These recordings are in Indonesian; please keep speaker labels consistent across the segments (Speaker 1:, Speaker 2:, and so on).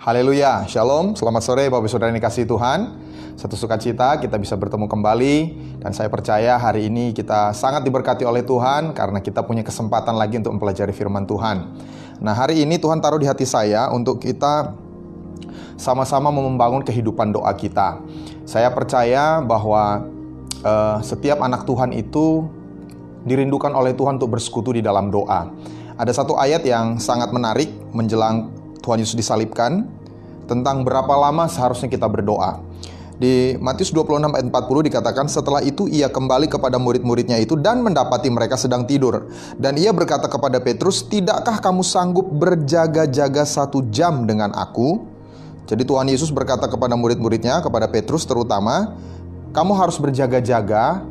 Speaker 1: Haleluya, Shalom, selamat sore Bapak Saudara yang dikasihi Tuhan. Satu sukacita kita bisa bertemu kembali. Dan saya percaya hari ini kita sangat diberkati oleh Tuhan karena kita punya kesempatan lagi untuk mempelajari firman Tuhan. Nah, hari ini Tuhan taruh di hati saya untuk kita sama-sama membangun kehidupan doa kita. Saya percaya bahwa setiap anak Tuhan itu dirindukan oleh Tuhan untuk bersekutu di dalam doa. Ada satu ayat yang sangat menarik menjelang Tuhan Yesus disalibkan tentang berapa lama seharusnya kita berdoa. Di Matius 26 ayat 40 dikatakan, setelah itu ia kembali kepada murid-muridnya itu dan mendapati mereka sedang tidur. Dan ia berkata kepada Petrus, tidakkah kamu sanggup berjaga-jaga 1 jam dengan aku? Jadi Tuhan Yesus berkata kepada murid-muridnya, kepada Petrus terutama, kamu harus berjaga-jaga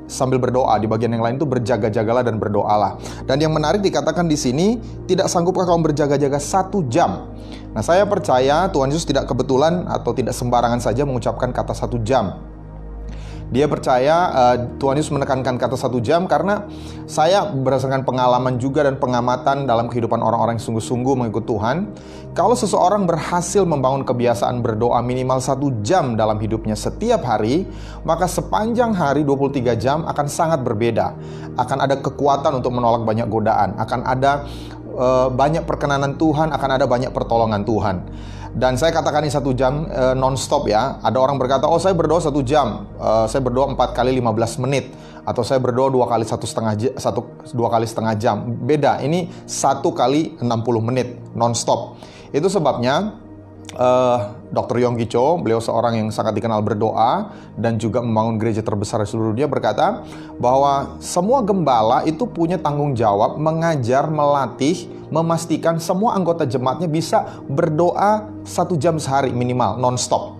Speaker 1: sambil berdoa. Di bagian yang lain itu berjaga-jagalah dan berdoalah. Dan yang menarik dikatakan di sini, tidak sanggupkah kamu berjaga-jaga 1 jam? Nah, saya percaya Tuhan Yesus tidak kebetulan atau tidak sembarangan saja mengucapkan kata 1 jam. Dia percaya Tuhan Yesus menekankan kata 1 jam karena saya berdasarkan pengalaman juga dan pengamatan dalam kehidupan orang-orang yang sungguh-sungguh mengikut Tuhan. Kalau seseorang berhasil membangun kebiasaan berdoa minimal 1 jam dalam hidupnya setiap hari, maka sepanjang hari 23 jam akan sangat berbeda. Akan ada kekuatan untuk menolak banyak godaan, akan ada banyak perkenanan Tuhan, akan ada banyak pertolongan Tuhan. Dan saya katakan ini 1 jam non-stop ya. Ada orang berkata, oh saya berdoa 1 jam, saya berdoa 4 kali 15 menit, atau saya berdoa 2 kali 2 kali setengah jam. Beda, ini 1 kali 60 menit non-stop. Itu sebabnya Dr. Yonggi Cho, beliau seorang yang sangat dikenal berdoa dan juga membangun gereja terbesar di seluruh dunia, berkata bahwa semua gembala itu punya tanggung jawab mengajar, melatih, memastikan semua anggota jemaatnya bisa berdoa 1 jam sehari minimal, non-stop.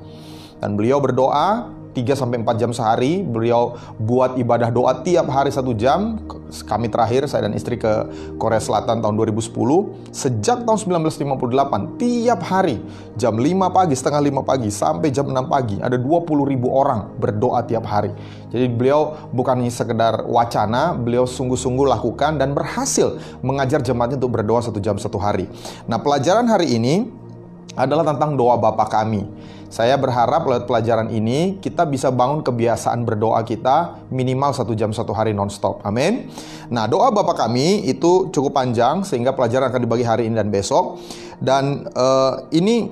Speaker 1: Dan beliau berdoa 3-4 jam sehari. Beliau buat ibadah doa tiap hari 1 jam. Kami terakhir, saya dan istri ke Korea Selatan tahun 2010. Sejak tahun 1958, tiap hari jam 5 pagi, setengah 5 pagi sampai jam 6 pagi ada 20.000 orang berdoa tiap hari. Jadi beliau bukan sekedar wacana, beliau sungguh-sungguh lakukan dan berhasil mengajar jemaatnya untuk berdoa 1 jam 1 hari. Nah, pelajaran hari ini adalah tentang doa Bapa Kami. Saya berharap lewat pelajaran ini kita bisa bangun kebiasaan berdoa kita minimal 1 jam 1 hari non-stop. Amin. Nah, doa Bapa Kami itu cukup panjang sehingga pelajaran akan dibagi hari ini dan besok. Dan ini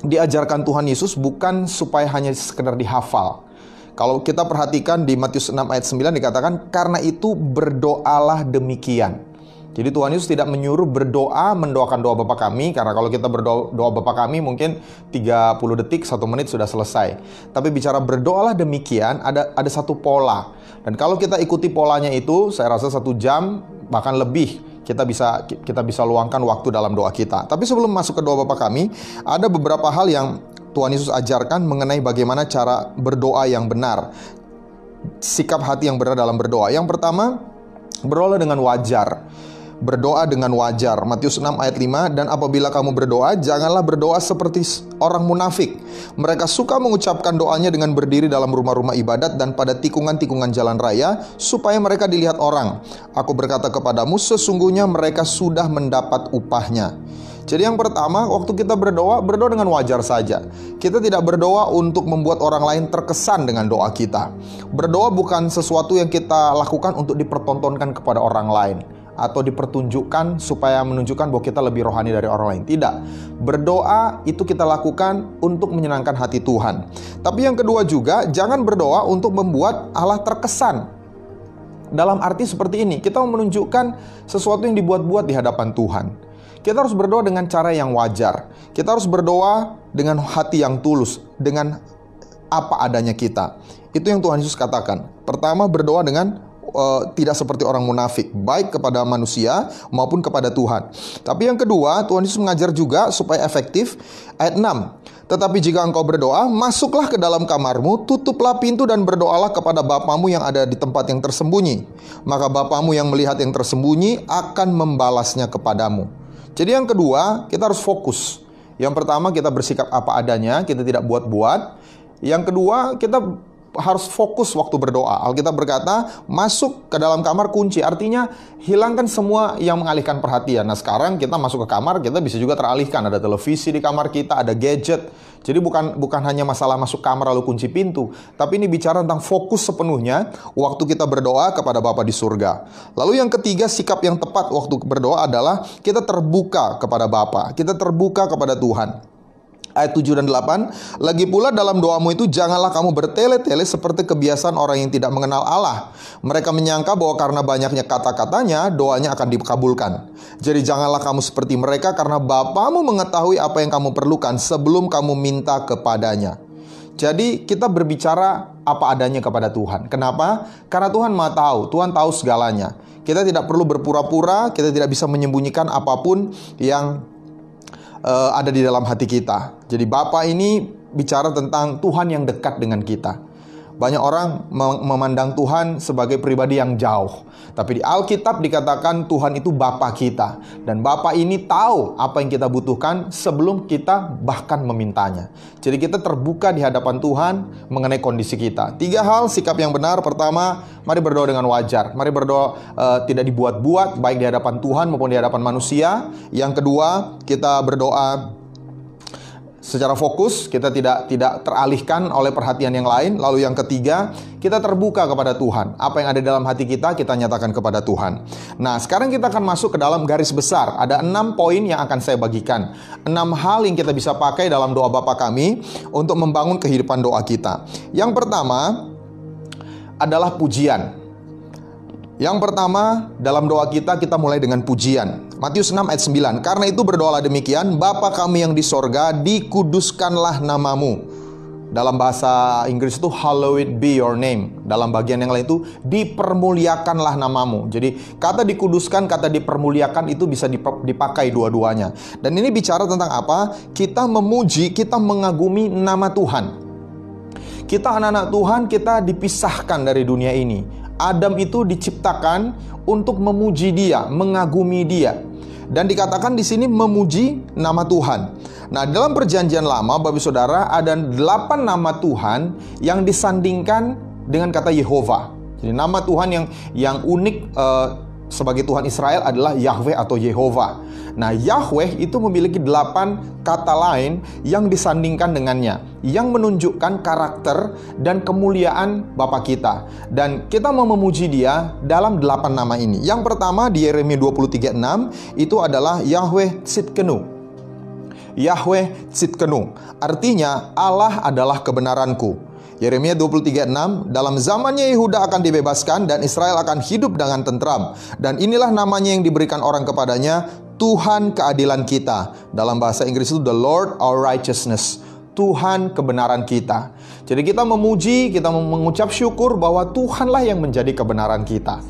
Speaker 1: diajarkan Tuhan Yesus bukan supaya hanya sekedar dihafal. Kalau kita perhatikan di Matius 6 ayat 9 dikatakan, karena itu berdoalah demikian. Jadi Tuhan Yesus tidak menyuruh berdoa, mendoakan doa Bapa Kami, karena kalau kita berdoa Bapa Kami mungkin 30 detik, 1 menit sudah selesai. Tapi bicara berdoalah demikian, ada satu pola. Dan kalau kita ikuti polanya itu, saya rasa 1 jam bahkan lebih kita bisa luangkan waktu dalam doa kita. Tapi sebelum masuk ke doa Bapa Kami, ada beberapa hal yang Tuhan Yesus ajarkan mengenai bagaimana cara berdoa yang benar, sikap hati yang benar dalam berdoa. Yang pertama, berdoa dengan wajar. Berdoa dengan wajar. Matius 6 ayat 5, dan apabila kamu berdoa, janganlah berdoa seperti orang munafik. Mereka suka mengucapkan doanya dengan berdiri dalam rumah-rumah ibadat dan pada tikungan-tikungan jalan raya, supaya mereka dilihat orang. Aku berkata kepadamu, sesungguhnya mereka sudah mendapat upahnya. Jadi yang pertama, waktu kita berdoa dengan wajar saja. Kita tidak berdoa untuk membuat orang lain terkesan dengan doa kita. Berdoa bukan sesuatu yang kita lakukan untuk dipertontonkan kepada orang lain, atau dipertunjukkan supaya menunjukkan bahwa kita lebih rohani dari orang lain. Tidak. Berdoa itu kita lakukan untuk menyenangkan hati Tuhan. Tapi yang kedua juga, jangan berdoa untuk membuat Allah terkesan. Dalam arti seperti ini, kita menunjukkan sesuatu yang dibuat-buat di hadapan Tuhan. Kita harus berdoa dengan cara yang wajar. Kita harus berdoa dengan hati yang tulus, dengan apa adanya kita. Itu yang Tuhan Yesus katakan. Pertama, berdoa dengan tidak seperti orang munafik, baik kepada manusia maupun kepada Tuhan. Tapi yang kedua, Tuhan Yesus mengajar juga supaya efektif. Ayat 6, tetapi jika engkau berdoa, masuklah ke dalam kamarmu, tutuplah pintu dan berdoalah kepada Bapamu yang ada di tempat yang tersembunyi. Maka Bapamu yang melihat yang tersembunyi akan membalasnya kepadamu. Jadi yang kedua, kita harus fokus. Yang pertama, kita bersikap apa adanya, kita tidak buat-buat. Yang kedua, kita harus fokus waktu berdoa. Alkitab berkata, masuk ke dalam kamar kunci. Artinya, hilangkan semua yang mengalihkan perhatian. Nah, sekarang kita masuk ke kamar, kita bisa juga teralihkan. Ada televisi di kamar kita, ada gadget. Jadi bukan hanya masalah masuk kamar lalu kunci pintu. Tapi ini bicara tentang fokus sepenuhnya waktu kita berdoa kepada Bapa di surga. Lalu yang ketiga, sikap yang tepat waktu berdoa adalah kita terbuka kepada Bapa. Kita terbuka kepada Tuhan. Ayat 7 dan 8, lagi pula dalam doamu itu janganlah kamu bertele-tele seperti kebiasaan orang yang tidak mengenal Allah. Mereka menyangka bahwa karena banyaknya kata-katanya, doanya akan dikabulkan. Jadi janganlah kamu seperti mereka karena Bapamu mengetahui apa yang kamu perlukan sebelum kamu minta kepadanya. Jadi kita berbicara apa adanya kepada Tuhan. Kenapa? Karena Tuhan Maha tahu, Tuhan tahu segalanya. Kita tidak perlu berpura-pura, kita tidak bisa menyembunyikan apapun yang ada di dalam hati kita. Jadi Bapa ini bicara tentang Tuhan yang dekat dengan kita. Banyak orang memandang Tuhan sebagai pribadi yang jauh. Tapi di Alkitab dikatakan Tuhan itu Bapa kita. Dan Bapa ini tahu apa yang kita butuhkan sebelum kita bahkan memintanya. Jadi kita terbuka di hadapan Tuhan mengenai kondisi kita. 3 hal sikap yang benar. Pertama, mari berdoa dengan wajar. Mari berdoa tidak dibuat-buat, baik di hadapan Tuhan maupun di hadapan manusia. Yang kedua, kita berdoa secara fokus, kita tidak teralihkan oleh perhatian yang lain. Lalu yang ketiga, kita terbuka kepada Tuhan. Apa yang ada dalam hati kita nyatakan kepada Tuhan. Nah, sekarang kita akan masuk ke dalam garis besar. Ada 6 poin yang akan saya bagikan. 6 hal yang kita bisa pakai dalam doa Bapa kami untuk membangun kehidupan doa kita. Yang pertama adalah pujian. Yang pertama, dalam doa kita mulai dengan pujian. Matius 6 ayat 9. Karena itu berdoalah demikian, Bapa kami yang di sorga, dikuduskanlah namamu. Dalam bahasa Inggris itu hallowed be your name. Dalam bagian yang lain itu dipermuliakanlah namamu. Jadi kata dikuduskan, kata dipermuliakan itu bisa dipakai dua-duanya. Dan ini bicara tentang apa? Kita memuji, kita mengagumi nama Tuhan. Kita anak-anak Tuhan, kita dipisahkan dari dunia ini. Adam itu diciptakan untuk memuji Dia, mengagumi Dia. Dan dikatakan di sini memuji nama Tuhan. Nah, dalam perjanjian lama, Bapak Saudara, ada 8 nama Tuhan yang disandingkan dengan kata Yehova. Jadi nama Tuhan yang unik sebagai Tuhan Israel adalah Yahweh atau Yehova. Nah, Yahweh itu memiliki 8 kata lain yang disandingkan dengannya, yang menunjukkan karakter dan kemuliaan Bapa kita. Dan kita mau memuji Dia dalam 8 nama ini. Yang pertama di Yeremia 23:6 itu adalah Yahweh Tzidkenu. Yahweh Tzidkenu artinya Allah adalah kebenaranku. Yeremia 23:6, dalam zamannya Yehuda akan dibebaskan dan Israel akan hidup dengan tentram. Dan inilah namanya yang diberikan orang kepadanya, Tuhan keadilan kita. Dalam bahasa Inggris itu the Lord our righteousness. Tuhan kebenaran kita. Jadi kita memuji, kita mengucap syukur bahwa Tuhanlah yang menjadi kebenaran kita.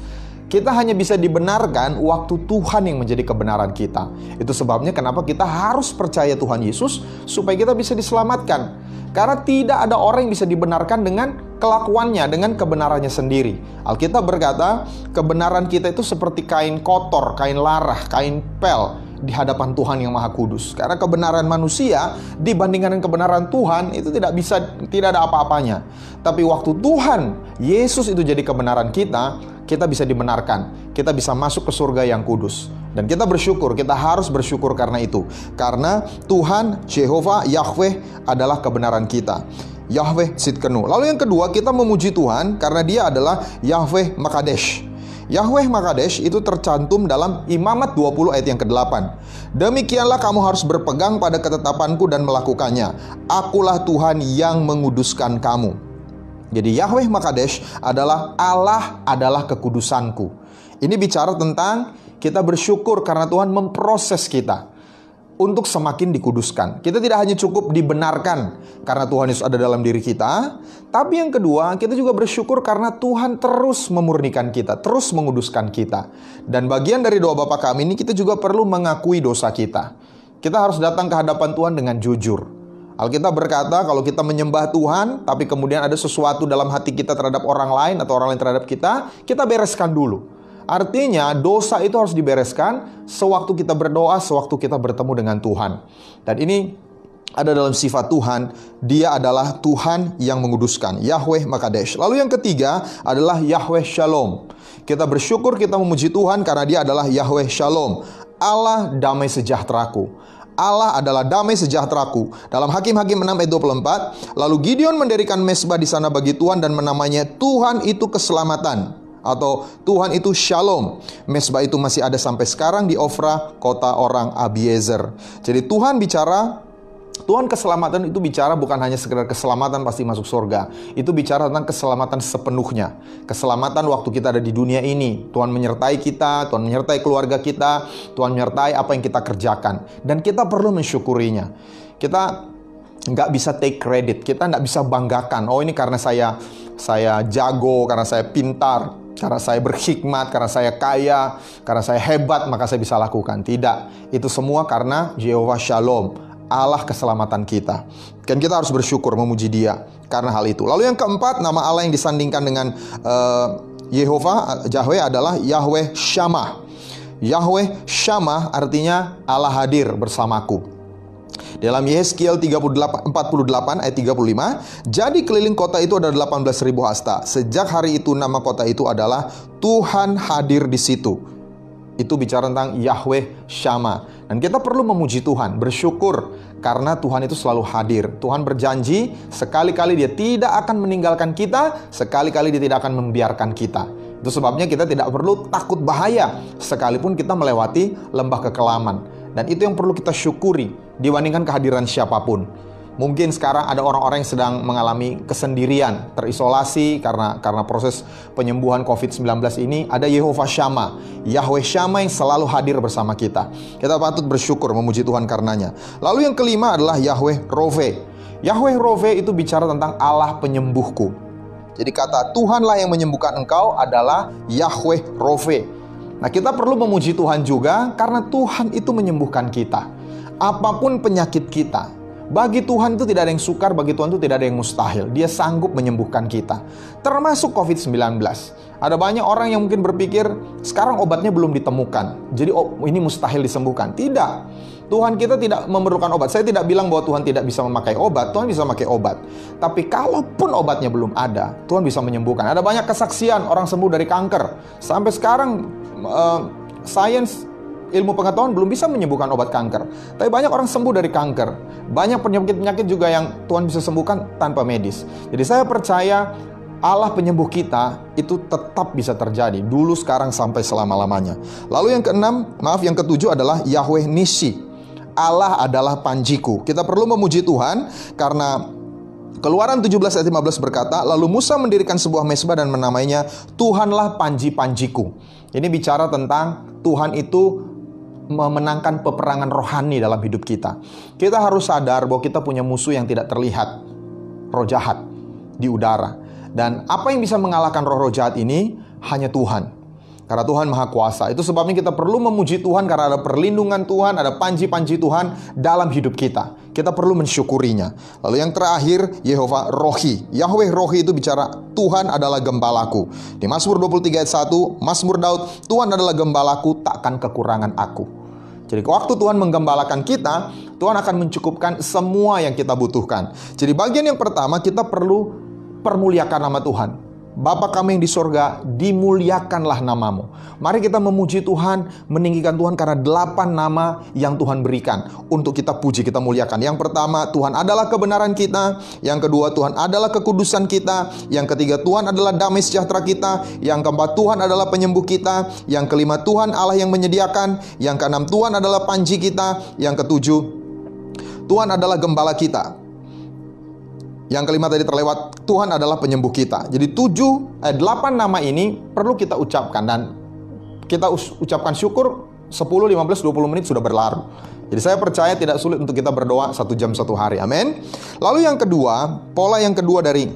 Speaker 1: Kita hanya bisa dibenarkan waktu Tuhan yang menjadi kebenaran kita. Itu sebabnya kenapa kita harus percaya Tuhan Yesus supaya kita bisa diselamatkan. Karena tidak ada orang yang bisa dibenarkan dengan kelakuannya, dengan kebenarannya sendiri. Alkitab berkata, kebenaran kita itu seperti kain kotor, kain larah, kain pel di hadapan Tuhan yang Maha Kudus. Karena kebenaran manusia dibandingkan dengan kebenaran Tuhan itu tidak ada apa-apanya. Tapi waktu Tuhan Yesus itu jadi kebenaran kita bisa dibenarkan. Kita bisa masuk ke surga yang kudus. Dan kita bersyukur, kita harus bersyukur karena itu. Karena Tuhan, Jehovah, Yahweh adalah kebenaran kita. Yahweh Tzidkenu. Lalu yang kedua, kita memuji Tuhan karena Dia adalah Yahweh Makadesh. Yahweh Makadesh itu tercantum dalam Imamat 20 ayat yang ke-8. Demikianlah kamu harus berpegang pada ketetapanku dan melakukannya. Akulah Tuhan yang menguduskan kamu. Jadi Yahweh Makadesh adalah Allah adalah kekudusanku. Ini bicara tentang kita bersyukur karena Tuhan memproses kita untuk semakin dikuduskan. Kita tidak hanya cukup dibenarkan karena Tuhan Yesus ada dalam diri kita, tapi yang kedua, kita juga bersyukur karena Tuhan terus memurnikan kita, terus menguduskan kita. Dan bagian dari doa Bapa kami ini kita juga perlu mengakui dosa kita. Kita harus datang ke hadapan Tuhan dengan jujur. Alkitab berkata kalau kita menyembah Tuhan, tapi kemudian ada sesuatu dalam hati kita terhadap orang lain atau orang lain terhadap kita bereskan dulu. Artinya dosa itu harus dibereskan sewaktu kita berdoa, sewaktu kita bertemu dengan Tuhan. Dan ini ada dalam sifat Tuhan, Dia adalah Tuhan yang menguduskan, Yahweh Makadesh. Lalu yang ketiga adalah Yahweh Shalom. Kita bersyukur, kita memuji Tuhan karena Dia adalah Yahweh Shalom, Allah damai sejahteraku. Allah adalah damai sejahteraku. Dalam Hakim-Hakim 6 ayat 24, lalu Gideon mendirikan mezbah di sana bagi Tuhan dan menamainya Tuhan itu keselamatan, atau Tuhan itu Shalom. Mezbah itu masih ada sampai sekarang di Ofra, kota orang Abiezer. Jadi Tuhan bicara, Tuhan keselamatan itu bicara bukan hanya sekedar keselamatan pasti masuk surga. Itu bicara tentang keselamatan sepenuhnya. Keselamatan waktu kita ada di dunia ini. Tuhan menyertai kita, Tuhan menyertai keluarga kita, Tuhan menyertai apa yang kita kerjakan. Dan kita perlu mensyukurinya. Kita nggak bisa take credit, kita nggak bisa banggakan. Oh, ini karena saya jago, karena saya pintar, karena saya berhikmat, karena saya kaya, karena saya hebat, maka saya bisa lakukan. Tidak, itu semua karena Yehovah Shalom, Allah keselamatan kita. Dan kita harus bersyukur, memuji Dia karena hal itu. Lalu yang keempat, nama Allah yang disandingkan dengan Yehovah, Yahweh adalah Yahweh Shammah. Yahweh Shammah artinya Allah hadir bersamaku. Dalam Yehezkiel 48 ayat 35, jadi keliling kota itu ada 18.000 hasta. Sejak hari itu nama kota itu adalah Tuhan hadir di situ. Itu bicara tentang Yahweh Shammah. Dan kita perlu memuji Tuhan, bersyukur karena Tuhan itu selalu hadir. Tuhan berjanji sekali-kali Dia tidak akan meninggalkan kita, sekali-kali Dia tidak akan membiarkan kita. Itu sebabnya kita tidak perlu takut bahaya sekalipun kita melewati lembah kekelaman. Dan itu yang perlu kita syukuri dibandingkan kehadiran siapapun. Mungkin sekarang ada orang-orang yang sedang mengalami kesendirian, terisolasi karena proses penyembuhan COVID-19 ini. Ada Yehovah Shammah, Yahweh Shammah yang selalu hadir bersama kita. Kita patut bersyukur, memuji Tuhan karenanya. Lalu yang kelima adalah Yahweh Rove. Yahweh Rove itu bicara tentang Allah penyembuhku. Jadi kata Tuhanlah yang menyembuhkan engkau adalah Yahweh Rove. Nah, kita perlu memuji Tuhan juga karena Tuhan itu menyembuhkan kita. Apapun penyakit kita, bagi Tuhan itu tidak ada yang sukar, bagi Tuhan itu tidak ada yang mustahil. Dia sanggup menyembuhkan kita, termasuk COVID-19. Ada banyak orang yang mungkin berpikir, sekarang obatnya belum ditemukan, jadi ini mustahil disembuhkan. Tidak, Tuhan kita tidak memerlukan obat. Saya tidak bilang bahwa Tuhan tidak bisa memakai obat, Tuhan bisa memakai obat. Tapi kalaupun obatnya belum ada, Tuhan bisa menyembuhkan. Ada banyak kesaksian orang sembuh dari kanker. Sampai sekarang sains, ilmu pengetahuan belum bisa menyembuhkan obat kanker. Tapi banyak orang sembuh dari kanker. Banyak penyakit-penyakit juga yang Tuhan bisa sembuhkan tanpa medis. Jadi saya percaya Allah penyembuh kita itu tetap bisa terjadi. Dulu, sekarang, sampai selama-lamanya. Lalu yang yang ketujuh adalah Yahweh Nisi. Allah adalah panjiku. Kita perlu memuji Tuhan karena Keluaran 17 ayat 15 berkata, lalu Musa mendirikan sebuah mezbah dan menamainya Tuhanlah panji-panjiku. Ini bicara tentang Tuhan itu memenangkan peperangan rohani dalam hidup kita. Kita harus sadar bahwa kita punya musuh yang tidak terlihat, roh jahat di udara. Dan apa yang bisa mengalahkan roh-roh jahat ini? Hanya Tuhan. Karena Tuhan Maha Kuasa. Itu sebabnya kita perlu memuji Tuhan karena ada perlindungan Tuhan, ada panji-panji Tuhan dalam hidup kita. Kita perlu mensyukurinya. Lalu yang terakhir, Yehovah Rohi. Yahweh Rohi itu bicara Tuhan adalah gembalaku. Di Mazmur 23 ayat 1, Mazmur Daud, Tuhan adalah gembalaku, takkan kekurangan aku. Jadi waktu Tuhan menggembalakan kita, Tuhan akan mencukupkan semua yang kita butuhkan. Jadi bagian yang pertama, kita perlu permuliakan nama Tuhan. Bapa kami yang di sorga, dimuliakanlah namamu. Mari kita memuji Tuhan, meninggikan Tuhan karena 8 nama yang Tuhan berikan untuk kita puji, kita muliakan. Yang pertama, Tuhan adalah kebenaran kita. Yang kedua, Tuhan adalah kekudusan kita. Yang ketiga, Tuhan adalah damai sejahtera kita. Yang keempat, Tuhan adalah penyembuh kita. Yang kelima, Tuhan Allah yang menyediakan. Yang keenam, Tuhan adalah panji kita. Yang ketujuh, Tuhan adalah gembala kita. Yang kelima tadi terlewat, Tuhan adalah penyembuh kita. Jadi 8 nama ini perlu kita ucapkan. Dan kita ucapkan syukur 10, 15, 20 menit sudah berlalu. Jadi saya percaya tidak sulit untuk kita berdoa 1 jam 1 hari. Amin. Lalu yang kedua, pola yang kedua dari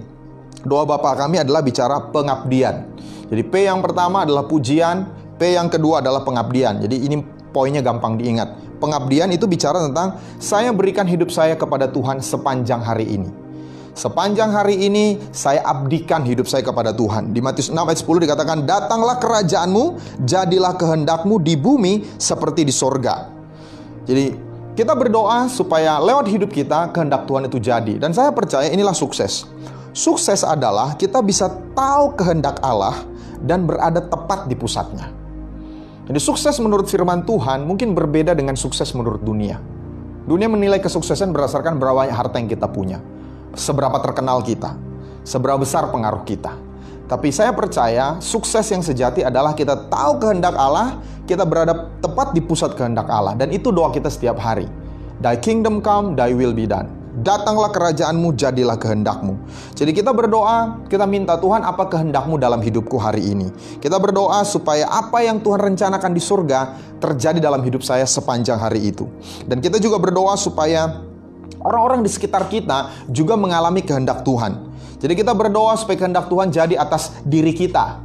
Speaker 1: doa Bapa kami adalah bicara pengabdian. Jadi P yang pertama adalah pujian, P yang kedua adalah pengabdian. Jadi ini poinnya gampang diingat. Pengabdian itu bicara tentang saya berikan hidup saya kepada Tuhan sepanjang hari ini. Sepanjang hari ini saya abdikan hidup saya kepada Tuhan. Di Matius 6 ayat 10 dikatakan, datanglah kerajaanmu, jadilah kehendakmu di bumi seperti di sorga. Jadi Kita berdoa supaya lewat hidup kita kehendak Tuhan itu jadi. Dan saya percaya inilah sukses. Sukses adalah kita bisa tahu kehendak Allah dan berada tepat di pusatnya. Jadi sukses menurut firman Tuhan mungkin berbeda dengan sukses menurut dunia. Dunia menilai kesuksesan berdasarkan berapa banyak harta yang kita punya, seberapa terkenal kita, seberapa besar pengaruh kita. Tapi saya percaya sukses yang sejati adalah kita tahu kehendak Allah, kita berada tepat di pusat kehendak Allah. Dan itu doa kita setiap hari. Thy kingdom come, thy will be done. Datanglah kerajaanmu, jadilah kehendakmu. Jadi kita berdoa, kita minta Tuhan apa kehendakmu dalam hidupku hari ini. Kita berdoa supaya apa yang Tuhan rencanakan di surga terjadi dalam hidup saya sepanjang hari itu. Dan kita juga berdoa supaya orang-orang di sekitar kita juga mengalami kehendak Tuhan. Jadi kita berdoa supaya kehendak Tuhan jadi atas diri kita.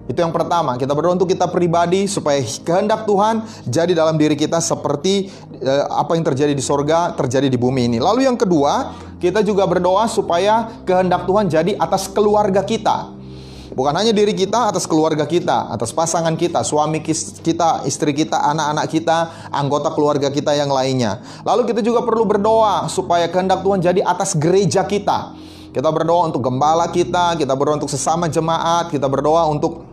Speaker 1: Itu yang pertama, kita berdoa untuk kita pribadi supaya kehendak Tuhan jadi dalam diri kita seperti apa yang terjadi di sorga, terjadi di bumi ini. Lalu yang kedua, kita juga berdoa supaya kehendak Tuhan jadi atas keluarga kita. Bukan hanya diri kita, atas keluarga kita, atas pasangan kita, suami kita, istri kita, anak-anak kita, anggota keluarga kita yang lainnya. Lalu kita juga perlu berdoa supaya kehendak Tuhan jadi atas gereja kita. Kita berdoa untuk gembala kita berdoa untuk sesama jemaat, kita berdoa untuk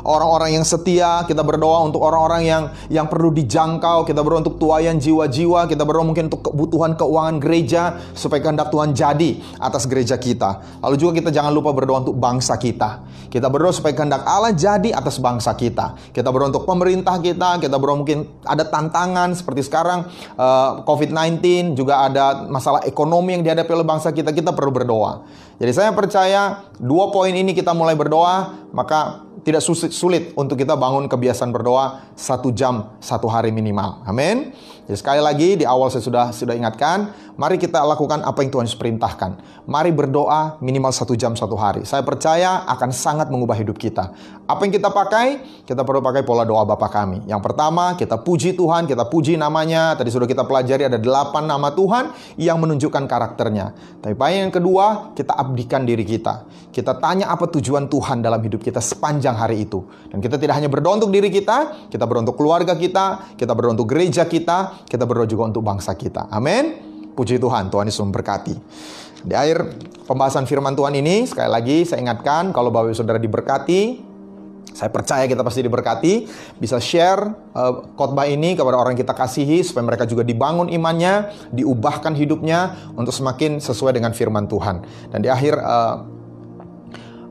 Speaker 1: orang-orang yang setia, kita berdoa untuk orang-orang yang perlu dijangkau, kita berdoa untuk tuaian jiwa-jiwa, kita berdoa mungkin untuk kebutuhan keuangan gereja supaya kehendak Tuhan jadi atas gereja kita. Lalu juga kita jangan lupa berdoa untuk bangsa kita. Kita berdoa supaya kehendak Allah jadi atas bangsa kita. Kita berdoa untuk pemerintah kita berdoa mungkin ada tantangan seperti sekarang COVID-19, juga ada masalah ekonomi yang dihadapi oleh bangsa kita perlu berdoa. Jadi saya percaya 2 poin ini kita mulai berdoa, maka tidak sulit untuk kita bangun kebiasaan berdoa 1 jam 1 hari minimal. Amin. Jadi sekali lagi di awal saya sudah ingatkan, mari kita lakukan apa yang Tuhan perintahkan. Mari berdoa minimal 1 jam 1 hari. Saya percaya akan sangat mengubah hidup kita. Apa yang kita pakai? Kita perlu pakai pola doa Bapa kami. Yang pertama, kita puji Tuhan, kita puji namanya. Tadi sudah kita pelajari ada 8 nama Tuhan yang menunjukkan karakternya. Tapi yang kedua, kita abdikan diri kita. Kita tanya apa tujuan Tuhan dalam hidup kita sepanjang hari itu. Dan kita tidak hanya berdoa untuk diri kita berdoa untuk keluarga kita berdoa untuk gereja kita berdoa juga untuk bangsa kita. Amin. Puji Tuhan, Tuhan Yesus memberkati. Di akhir pembahasan firman Tuhan ini, sekali lagi saya ingatkan, kalau Bapak Ibu Saudara diberkati, saya percaya kita pasti diberkati, bisa share khotbah ini kepada orang yang kita kasihi, supaya mereka juga dibangun imannya, diubahkan hidupnya, untuk semakin sesuai dengan firman Tuhan. Dan di akhir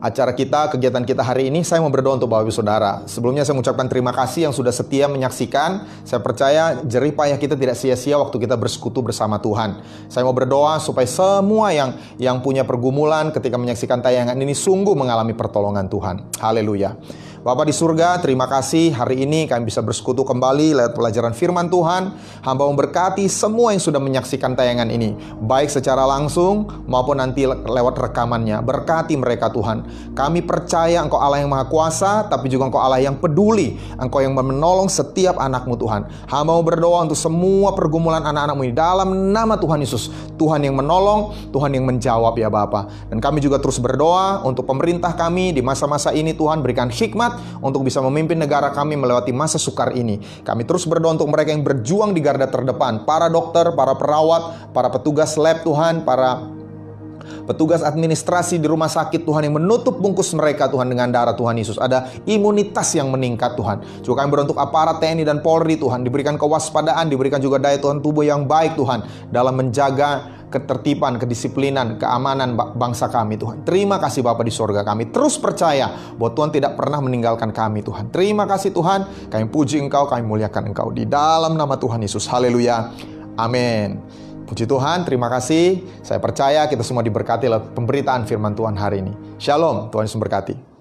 Speaker 1: acara kita, kegiatan kita hari ini, saya mau berdoa untuk Bapak Ibu Saudara. Sebelumnya saya mengucapkan terima kasih yang sudah setia menyaksikan. Saya percaya jerih payah kita tidak sia-sia waktu kita bersekutu bersama Tuhan. Saya mau berdoa supaya semua yang punya pergumulan ketika menyaksikan tayangan ini sungguh mengalami pertolongan Tuhan. Haleluya. Bapa di surga, terima kasih hari ini kami bisa bersekutu kembali lewat pelajaran firman Tuhan. Hamba memberkati semua yang sudah menyaksikan tayangan ini, baik secara langsung maupun nanti lewat rekamannya. Berkati mereka Tuhan. Kami percaya Engkau Allah yang Maha Kuasa, tapi juga Engkau Allah yang peduli. Engkau yang menolong setiap anak-Mu Tuhan. Hamba mau berdoa untuk semua pergumulan anak-anak-Mu ini dalam nama Tuhan Yesus. Tuhan yang menolong, Tuhan yang menjawab ya Bapa. Dan kami juga terus berdoa untuk pemerintah kami di masa-masa ini. Tuhan berikan hikmat untuk bisa memimpin negara kami melewati masa sukar ini. Kami terus berdoa untuk mereka yang berjuang di garda terdepan, para dokter, para perawat, para petugas lab Tuhan, para petugas administrasi di rumah sakit Tuhan, yang menutup bungkus mereka Tuhan dengan darah Tuhan Yesus. Ada imunitas yang meningkat Tuhan. Juga kami berdoa untuk aparat TNI dan Polri Tuhan, diberikan kewaspadaan, diberikan juga daya tahan tubuh yang baik Tuhan, dalam menjaga ketertiban, kedisiplinan, keamanan bangsa kami Tuhan. Terima kasih Bapa di sorga, kami terus percaya bahwa Tuhan tidak pernah meninggalkan kami Tuhan. Terima kasih Tuhan, kami puji Engkau, kami muliakan Engkau di dalam nama Tuhan Yesus. Haleluya. Amin. Puji Tuhan, terima kasih. Saya percaya kita semua diberkati oleh pemberitaan firman Tuhan hari ini. Shalom, Tuhan Yesus memberkati.